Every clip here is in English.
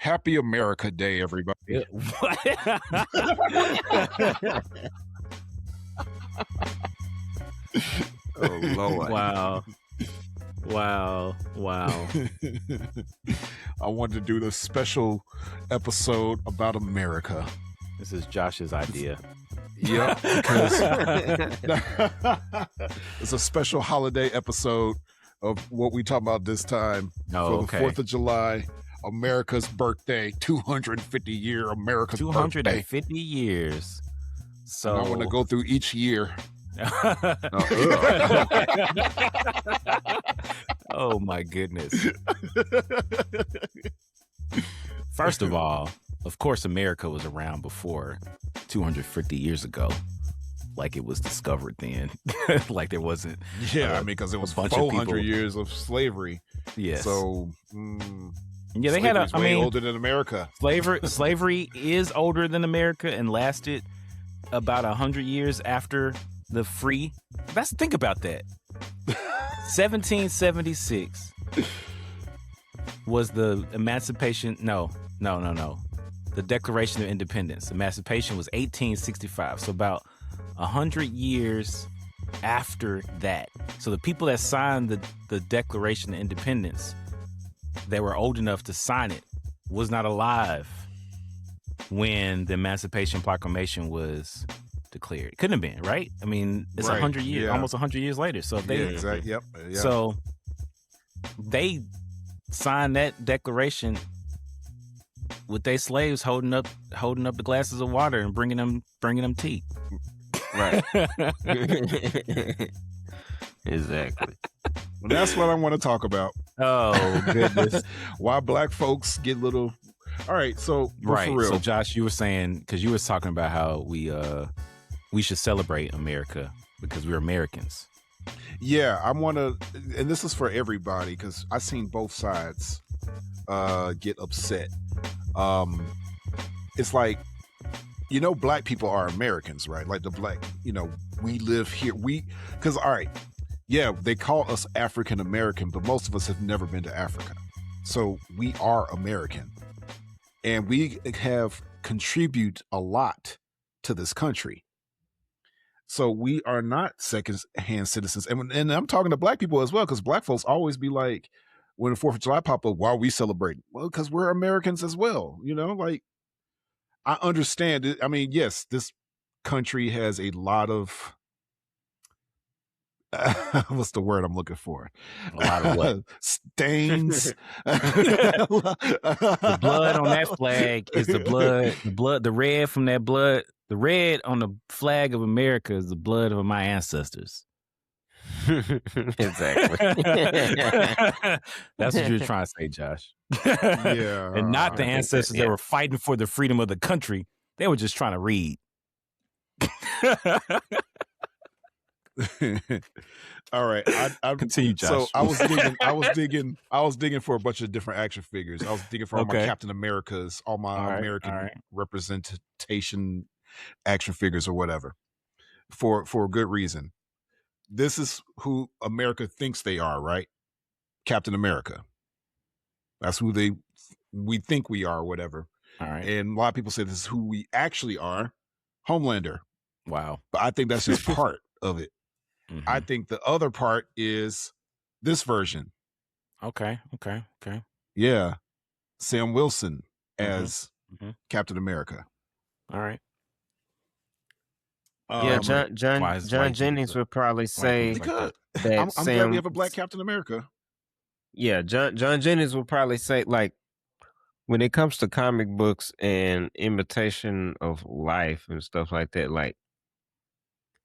Happy America Day, everybody. Yeah. Oh Lord! Wow! I wanted to do this special episode about America. This is Josh's idea. Yep, because it's a special holiday episode of what we talk about this time for the 4th of July, America's birthday, 250-year America's 250 birthday. years. So and I want to go through each year. Oh my goodness. First of all, of course, America was around before 250 years ago. Like it was discovered then. Like there wasn't. Yeah, I mean, because it was 400 years of slavery. Yes. So, yeah, they had way older than America. Slavery is older than America and lasted about 100 years after the free. Think about that. 1776 was the emancipation. No. The Declaration of Independence. Emancipation was 1865. So about 100 years after that. So the people that signed the Declaration of Independence, they were old enough to sign it, was not alive when the Emancipation Proclamation was declared. It couldn't have been, right? I mean, it's 100 years, almost 100 years later. So if they, exactly. Yep. So they signed that declaration with their slaves holding up the glasses of water and bringing them tea. Right. Exactly. Well, that's what I want to talk about. Oh goodness. Why black folks get little. All right, so right. For real. So Josh, you were saying, because you were talking about how we should celebrate America because we're Americans. Yeah, I want to, and this is for everybody because I've seen both sides get upset. It's like, black people are Americans, right? Like the black, we live here. Because, all right, yeah, they call us African American, but most of us have never been to Africa. So we are American. And we have contribute a lot to this country. So we are not second-hand citizens. And I'm talking to black people as well, because black folks always be like, when the 4th of July pop up, why are we celebrating? Well, because we're Americans as well. Like, I understand it. I mean, yes, this country has a lot of, what's the word I'm looking for? A lot of what? Stains. The blood on that flag is the red from that blood. The red on the flag of America is the blood of my ancestors. Exactly. That's what you're trying to say, Josh. Yeah. And not the ancestors that were fighting for the freedom of the country. They were just trying to read. All right. I continue, Josh. So I was digging for a bunch of different action figures. I was digging for all my Captain Americas, all my American representation action figures or whatever. For a good reason. This is who America thinks they are, right? Captain America. That's who we think we are, or whatever. All right. And a lot of people say this is who we actually are, Homelander. Wow. But I think that's just part of it. Mm-hmm. I think the other part is this version. Okay. Yeah. Sam Wilson as Captain America. All right. Yeah, John Jennings would probably say that I'm Sam, glad we have a black Captain America. Yeah, John Jennings would probably say, like, when it comes to comic books and imitation of life and stuff like that, like,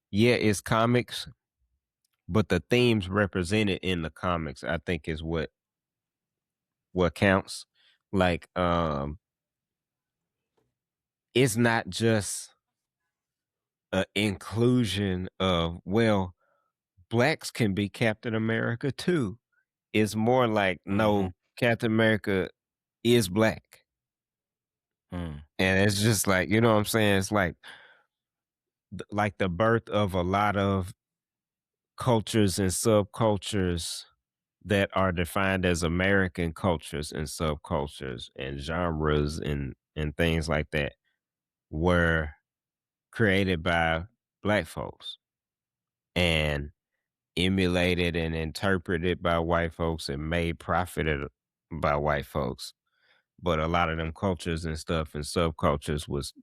yeah, it's comics, but the themes represented in the comics, I think, is what counts. Like, it's not just an inclusion of, well, blacks can be Captain America too. It's more like, no, Captain America is black. And it's just like, you know what I'm saying? It's like the birth of a lot of cultures and subcultures that are defined as American cultures and subcultures and genres and things like that were created by black folks and emulated and interpreted by white folks and made profited by white folks. But a lot of them cultures and stuff and subcultures was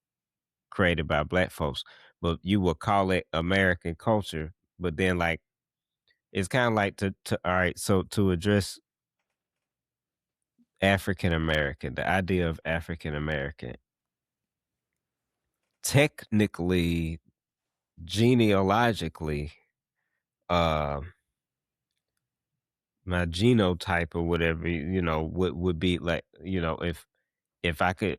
created by black folks. But you would call it American culture, but then like it's kind of like to all right, so to address African American, the idea of African American, technically, genealogically, uh, my genotype or whatever, would be like, if I could,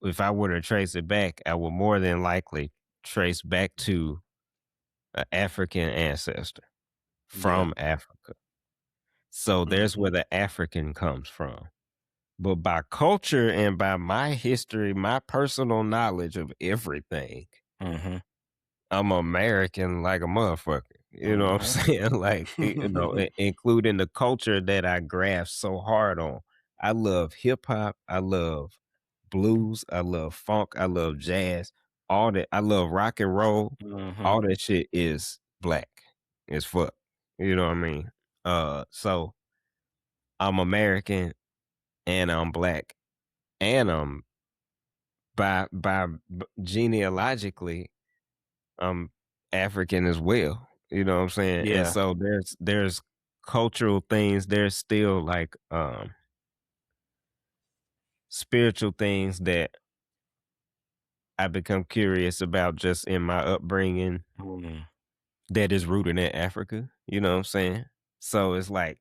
if I were to trace it back, I would more than likely trace back to an African ancestor Yeah. from Africa. So there's Mhm. where the African comes from. But by culture and by my history, my personal knowledge of everything, Mm-hmm. I'm American like a motherfucker. You know what I'm saying? Like, including the culture that I grasp so hard on. I love hip hop. I love blues. I love funk. I love jazz. All that. I love rock and roll. Mm-hmm. All that shit is black as fuck. You know what I mean? So I'm American and I'm black and I'm genealogically I'm African as well. You know what I'm saying? And Yeah. so there's cultural things, there's still like spiritual things that I become curious about just in my upbringing Mm. that is rooted in Africa. You know what I'm saying? So it's like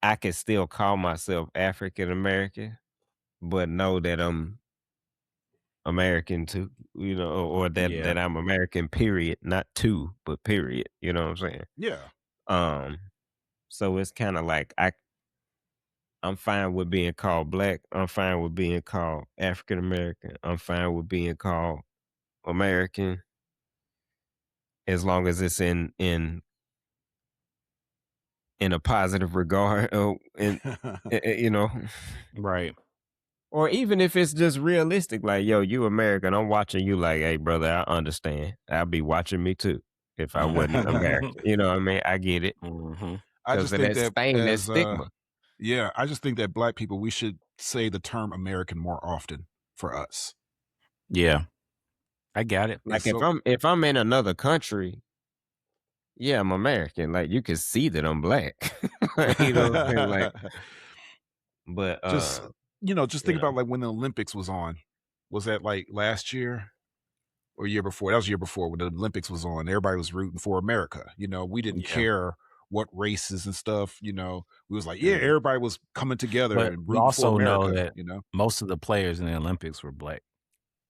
I can still call myself African American, but know that I'm American too, or that Yeah. I'm American, period, not two, but period. You know what I'm saying? Yeah. Um, so it's kind of like I'm fine with being called black. I'm fine with being called African American. I'm fine with being called American as long as it's in a positive regard. And you know, Right. or even if it's just realistic, like, yo, you American, I'm watching you like, hey, brother, I understand. I'll be watching me too if I wasn't American. You know what I mean? I get it. Mm-hmm. I Because just of think that that stain, that stigma. yeah, I just think that black people, we should say the term American more often for us. Yeah. I got it. Like So if I'm in another country, yeah, I'm American. Like you can see that I'm black. You know what I'm saying? Like, but just just you think about know, like when the Olympics was on. Was that like last year or year before? That was year before when the Olympics was on. Everybody was rooting for America. We didn't Yeah. care what races and stuff. We was like, yeah, mm. everybody was coming together But and you rooting for also know America. that most of the players in the Olympics were black.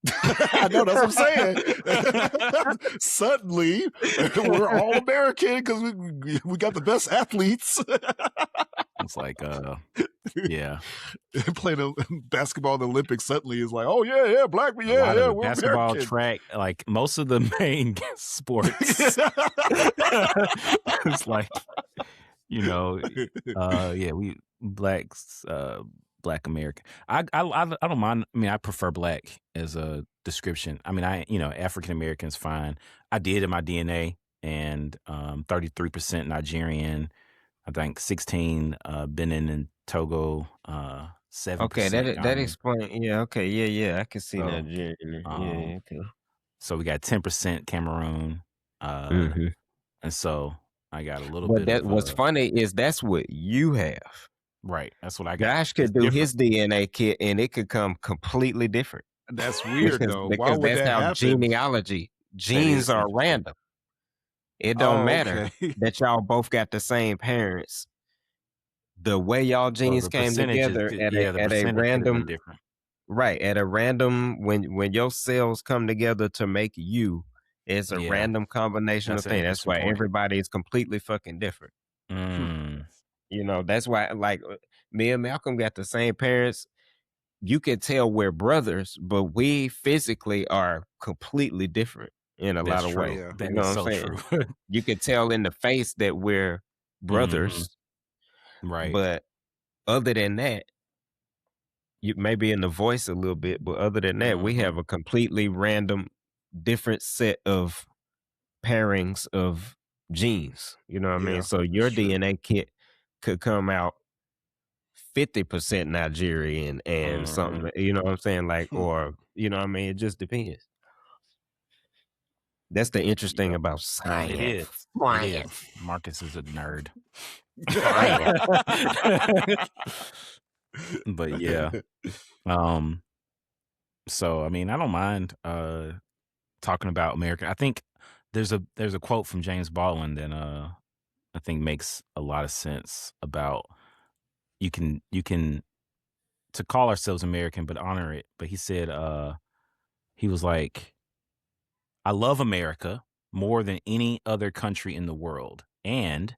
I know, that's what I'm saying. Suddenly, we're all American because we got the best athletes. It's like, yeah. Playing basketball in the Olympics suddenly is like, oh yeah, black, A lot of yeah, the we're basketball, American. track, like most of the main sports. It's like, yeah, we blacks, black American. I don't mind. I mean, I prefer black as a description. I mean, African American's fine. I did in my DNA, and 33% Nigerian. I think 16 Benin and Togo, Okay, 7% that Ghana. explains. Yeah, okay, yeah, I can see So, that. Yeah, okay. so we got 10% Cameroon, hmm and so I got a little But bit that of what's funny is that's what you have. right. That's what I got. Josh It's could do different. his DNA kit and it could come completely different That's weird though. Why because would that's that how happen? genealogy That genes is are interesting. random. It don't Oh, matter okay. that y'all both got the same parents. The way y'all Well, genes the came percentages, together could- yeah, the at a percentage could have been random different. right at a random when your cells come together to make you, it's a Yeah, random combination of that's an things. That's interesting why point. everybody is completely fucking different. Mm, That's why like me and Malcolm got the same parents. You can tell we're brothers, but we physically are completely different in a that's lot of true. ways. Yeah. You That know is what I'm so saying? true. You can tell in the face that we're brothers. Right. But other than that, you maybe in the voice a little bit, but other than that, we have a completely random, different set of pairings of genes. You know what I mean? Yeah, So that's your true. DNA kit could come out 50% Nigerian and something, you know what I'm saying? Like, or, you know what I mean? It just depends. That's the interesting Yeah. about It science. is. It is. Marcus is a nerd. Science. But yeah. So I mean, I don't mind talking about America. I think there's a quote from James Baldwin that I think makes a lot of sense about you can to call ourselves American but honor it. But he said he was like, I love America more than any other country in the world. And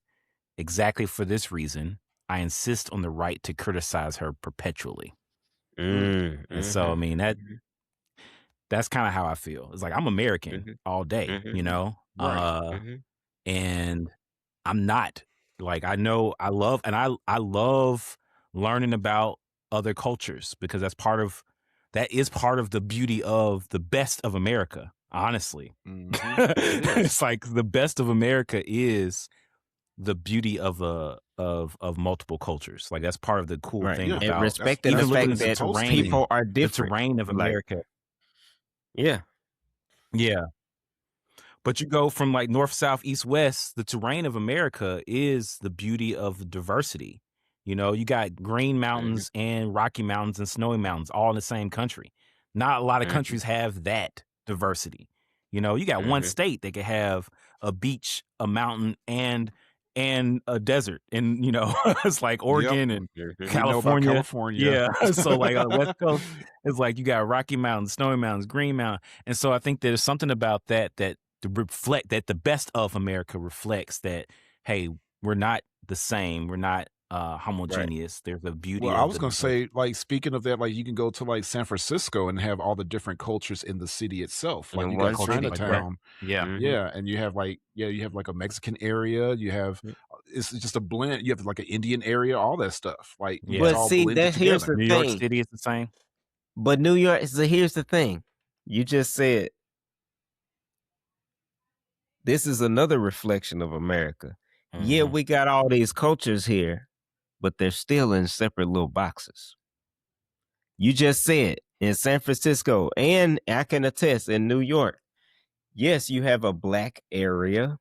exactly for this reason, I insist on the right to criticize her perpetually. And so, I mean, that's kind of how I feel. It's like I'm American all day, you know? Right. And I'm not. Like I know I love and I love learning about other cultures because that is part of the beauty of the best of America, honestly. It's like the best of America is the beauty of multiple cultures. Like that's part of the cool thing And about respecting the even looking fact at the that terrain, people are the different. terrain of Like, America. yeah. Yeah. But you go from like north, south, east, west, the terrain of America is the beauty of diversity. You know, you got green mountains and rocky mountains and snowy mountains all in the same country. Not a lot of countries have that diversity. You know, you got one state that could have a beach, a mountain, and a desert. And, you know, it's like Oregon and We know about California. California. Yeah. So like on the West Coast, it's like you got Rocky Mountains, Snowy Mountains, Green Mountain. And so I think there's something about that to reflect that the best of America reflects that, hey, we're not the same. We're not homogeneous. There's a beauty Well, of I was the gonna say, like, speaking of that, like, you can go to like San Francisco and have all the different cultures in the city itself. Like, In you one got city, right. Chinatown, Yeah. yeah, and you have like, you have like a Mexican area. You have, it's just a blend. You have like an Indian area, all that stuff. Like, Yeah. it's But all see, blended here's together. the New York thing. City is the same. But New York, so here's the thing. You just said this is another reflection of America. Yeah, we got all these cultures here, but they're still in separate little boxes. You just said in San Francisco, and I can attest in New York, yes, you have a black area,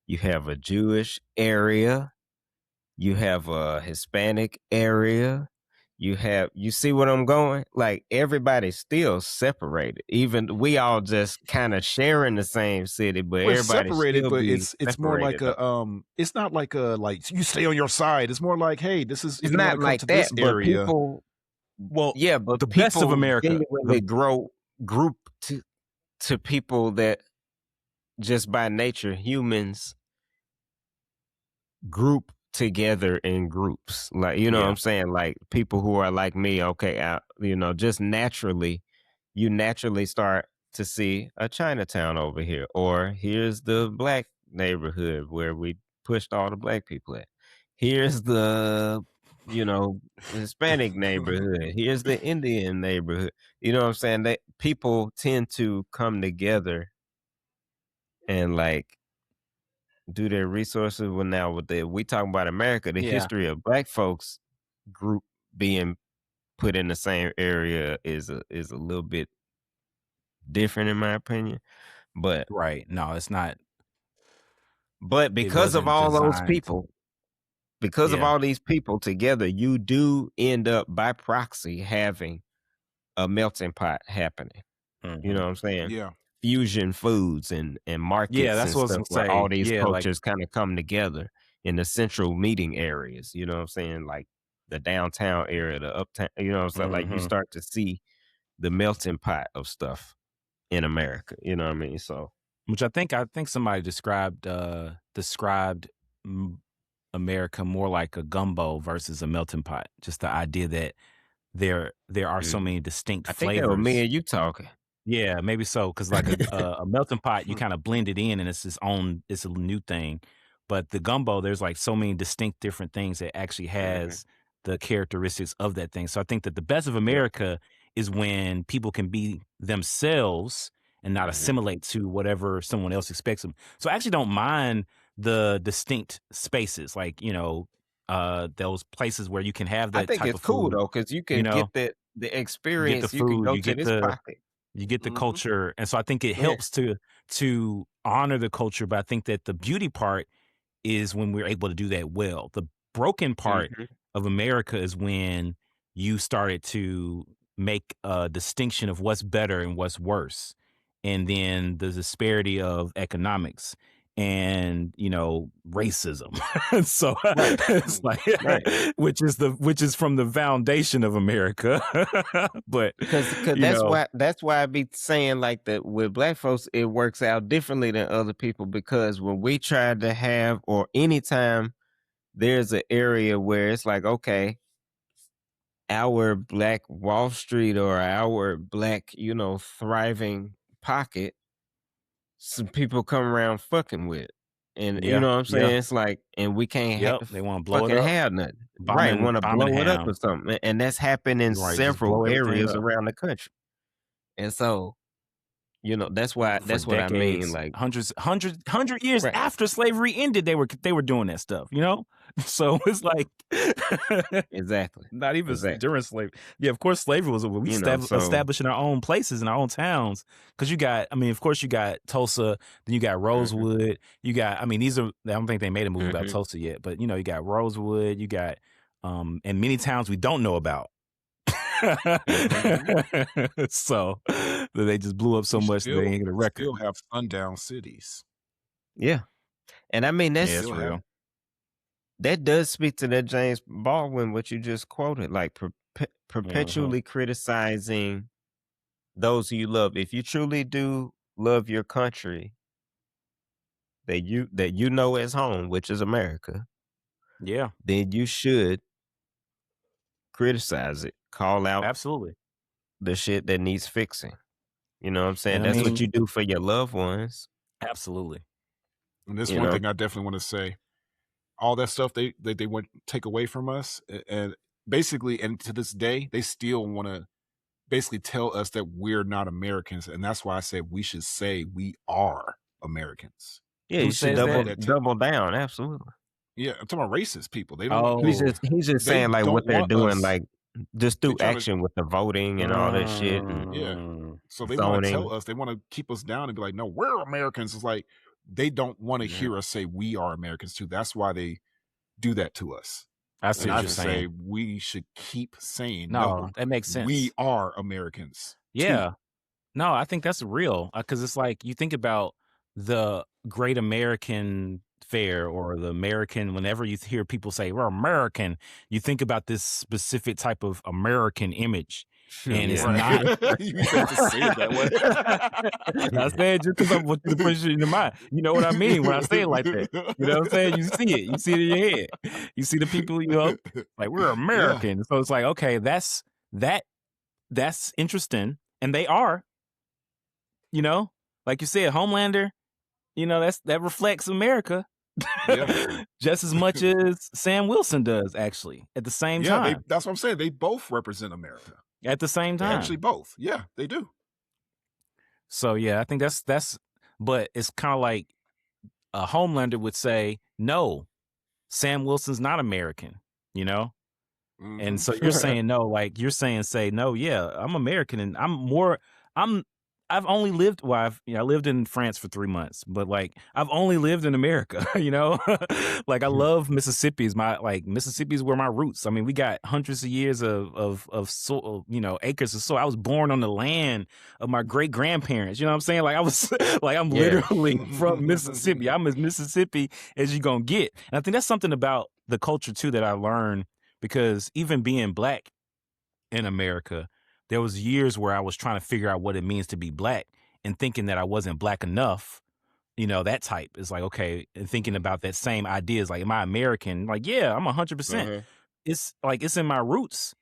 you have a Jewish area, you have a Hispanic area, you see what I'm going? Like everybody's still separated. Even we all just kind of sharing the same city, but Well, it's everybody separated, still but be it's more like separated. it's not like a, like, you stay on your side. It's more like, hey, this is, if It's you want not to come like to that, this but area. people, Well, yeah, but the best of people America, genuinely group to people that just by nature humans group together in groups. Like, you know what I'm saying? Like people who are like me, okay, you know, just naturally, you naturally start to see a Chinatown over here, or here's the black neighborhood where we pushed all the black people at. Here's the, you know, Hispanic neighborhood. Here's the Indian neighborhood. You know what I'm saying? That people tend to come together and like do their resources. Well, now with we talking about America, the history of black folks group being put in the same area is a little bit different in my opinion. But right. No, it's not. But because of all those people, because of Yeah. all these people together, you do end up by proxy having a melting pot happening. You know what I'm saying? Yeah. Fusion foods and markets Yeah, that's and what I was stuff gonna where all say. these Yeah, like cultures kind of come together in the central meeting areas. You know what I'm saying? Like the downtown area, the uptown. You know what I'm saying? Like you start to see the melting pot of stuff in America. You know what I mean? So, which I think somebody described America more like a gumbo versus a melting pot. Just the idea that there are so many distinct I think flavors. that was me and you talking. Yeah, maybe so. Because like a melting pot, you kind of blend it in, and it's a new thing. But the gumbo, there's like so many distinct different things that actually has the characteristics of that thing. So I think that the best of America is when people can be themselves and not assimilate to whatever someone else expects them. So I actually don't mind the distinct spaces, like, those places where you can have I that think type it's of cool food. though, because you You can know, get the you get the experience. You can food, go to this pocket. you get the Mhm. culture, and so I think it Yeah. helps to honor the culture. But I think that the beauty part is when we're able to do that well. The broken part of America is when you started to make a distinction of what's better and what's worse. And then the disparity of economics and, racism. So Right. it's like, Right. which is from the foundation of America. But, Because you know, that's why I be saying like that with black folks, it works out differently than other people, because when we try to have, or anytime there's an area where it's like, okay, our black Wall Street or our black, thriving pocket, some people come around fucking with. And you yeah, know what I'm yeah, saying? It's like, and we can't yep. They want to blow it fucking up, have nothing. Right. Want to bombing blow it up or ham. something. And that's happened in Right, just several blow everything areas up. around the country. And so, that's why, For that's what I mean. decades, Like, hundred years right. after slavery ended, they were doing that stuff, So it's like Exactly. not even Exactly. during slavery. Yeah, of course, slavery was we So, establishing our own places in our own towns, because of course, you got Tulsa, then you got Rosewood, you got. These are. I don't think they made a movie about Tulsa yet, but you got Rosewood, you got, and many towns we don't know about. So they just blew up so We much that they ain't get a record. still have sundown cities. yeah. And I mean, Yeah, that's it's real. that does speak to that James Baldwin, what you just quoted, like perpetually criticizing those who you love. If you truly do love your country that you know as home, which is America, Yeah, then you should criticize it, call out absolutely. the shit that needs fixing. You know what I'm saying? And That's what you do for your loved ones. absolutely. And this You one know? thing I definitely want to say. All that stuff they want to take away from us, and basically, and to this day, they still want to basically tell us that we're not Americans, and that's why I said we should say we are Americans. Yeah, Who you should says that? double down. Absolutely. Yeah, I'm talking about racist people. They don't. Oh, He's just They saying like don't what they're want doing, us. like just They through trying to. action with the voting and all that shit and Yeah. Mm. So they want to zoning. tell us. They want to keep us down and be like, no, we're Americans. It's like they don't want to Yeah. hear us say we are Americans too. That's why they do that to us. I see And what I you're just saying. say we should keep saying No, that makes sense. we are Americans. Yeah. too. No, I think that's real, because it's like you think about the Great American Fair or the American. Whenever you hear people say we're American, you think about this specific type of American image, and it's not. You have to say it that way. I say it just because I want you to put it in your mind. You know what I mean when I say it like that. You know what I'm saying? You see it. You see it in your head. You see the people. Like we're American. Yeah. So it's like, okay, that's interesting, and they are. Like you said, Homelander. That reflects America. Yeah. Just as much as Sam Wilson does, actually, at the same time. That's what I'm saying. They both represent America. At the same time. Actually, both. Yeah, they do. So, yeah, I think that's, but it's kind of like a Homelander would say, no, Sam Wilson's not American, Mm-hmm. And so you're saying no, like you're saying, say, no, yeah, I'm American, and I've only lived. Well, I lived in France for 3 months, but like I've only lived in America. Like I love Mississippi. Mississippi's where my roots. I mean, we got hundreds of years of soil, acres of soil. I was born on the land of my great grandparents. You know what I'm saying? Like I was, like I'm literally from Mississippi. I'm as Mississippi as you gonna get. And I think that's something about the culture too that I learned, because even being Black in America, there was years where I was trying to figure out what it means to be Black and thinking that I wasn't Black enough. That type is like, okay, and thinking about that same ideas, like, am I American? Like, yeah, I'm 100%. It's like, it's in my roots,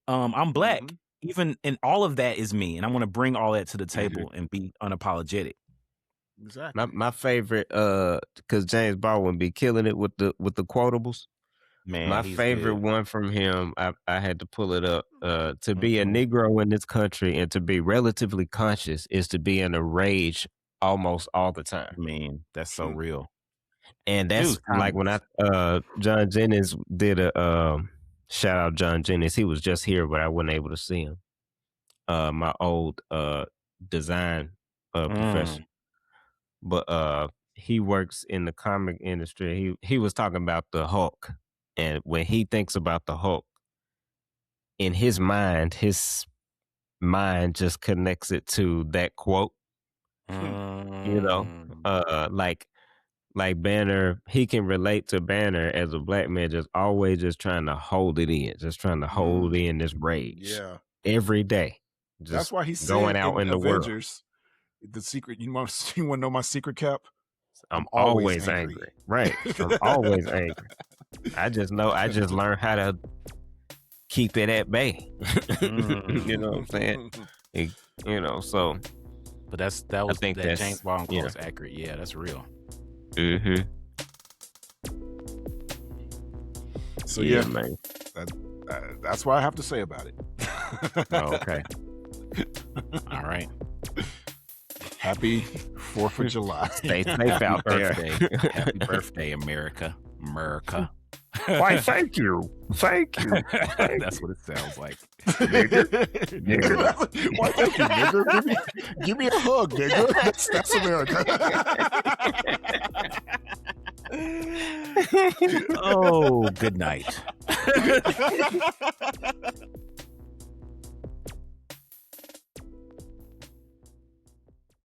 I'm Black. Even, and all of that is me. And I want to bring all that to the table and be unapologetic. Exactly. My favorite, because James Baldwin be killing it with the quotables. Man, My he's favorite good. one from him, I had to pull it up. To be a Mhm. Negro in this country and to be relatively conscious is to be in a rage almost all the time. Man, that's so real. And that's Dude, like when John Jennings did a shout out John Jennings. He was just here, but I wasn't able to see him. My old design professor, but he works in the comic industry. He was talking about the Hulk, and when he thinks about the Hulk, in his mind just connects it to that quote. You know, like Banner, he can relate to Banner as a black man, just always just trying to hold it in, just trying to hold in this rage. Yeah. Every day. Just That's why he going said out in the world. Avengers, the secret. You want to know my secret, Cap? I'm always angry. Right. I'm always angry. I just learned how to keep it at bay. You know what I'm saying? You know, so. But that James Baldwin quote is accurate. Yeah, that's real. Mm-hmm. So yeah, man. That's what I have to say about it. Oh, okay. All right. Happy 4th of July. Stay safe out there. Happy birthday, America. America. Why, thank you. Thank you. That's what it sounds like. Nigger. Why, thank you, nigger. Give me a hug, nigger. That's America. Oh, good night.